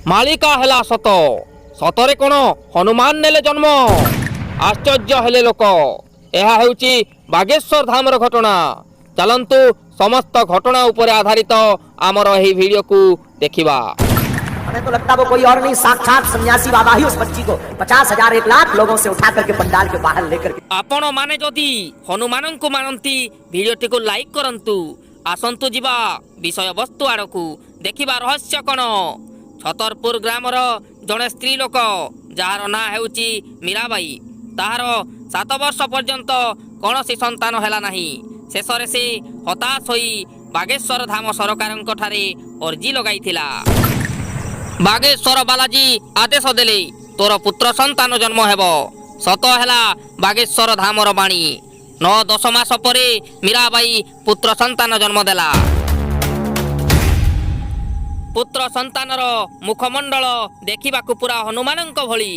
ମାଳିକା ହେଲା ସତ, ସତରେ କ'ଣ ହନୁମାନ ନେଲେ ଜନ୍ମ? ଆଶ୍ଚର୍ଯ୍ୟ ହେଲେ ଲୋକ। ଏହା ହେଉଛି ବାଗେଶ୍ୱର ଧାମର ଘଟଣା। ଚାଲନ୍ତୁ ସମସ୍ତ ଘଟଣା ଉପରେ ଆଧାରିତ ଆମର ଏହି ଭିଡ଼ିଓକୁ ଦେଖିବା। हमें तो लगता वो कोई और नहीं, साक्षात सन्यासी बाबा ही उस बच्ची को 50,000 1,00,000 लोगों से उठा करके पंडाल के बाहर लेकर के। आपण माने जदि हनुमानंकु मानती भिडियोटी को लाइक करंतु। आसंतु जीवा विषय वस्तु आड़कू देखिबा रहस्य कौन। छतरपुर ग्रामर जड़े स्त्री लोक जार ना हेउची मीराबाई। ताहार 7 वर्ष पर्यंत कौनसी संतान हैला नहीं। शेषरे से हताश होई बागेश्वर धाम सरकारंक ठारे अर्जी लगाइथिला। बागेश्वर बालाजी आदेश देले तोर पुत्र संतान जन्म हेब। सत हैला बागेश्वर धामर बाणी। 9-10 मास परे मीराबाई पुत्र संतान जन्म देला। पुत्र संतानर मुखमंडल देखिबाकु पूरा हनुमानंक भली।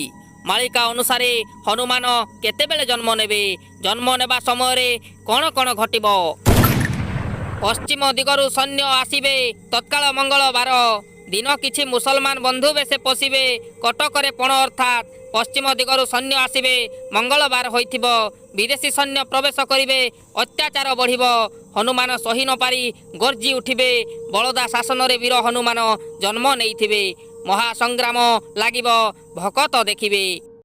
मालिका अनुसारे हनुमान केतेबेले जन्म नेबे, जन्म नेबा समय कौन कौन घटिबो। पश्चिम दिगरु सैन्य आसिबे तत्काल मंगलवार दिन। किछि मुसलमान बंधु बेसे पशिबे कटकरे पण अर्थात पश्चिम दिगरु सैन्य आसिबे मंगलवार होइथिबो। विदेशी सैन्य प्रवेश करिबे, अत्याचार बढ़िबो। हनुमान सही न पारी गर्जी उठिबे। बलदा शासन रे वीर हनुमान जन्म नेइथिबे। महासंग्राम लागिबो, भकत देखिबे।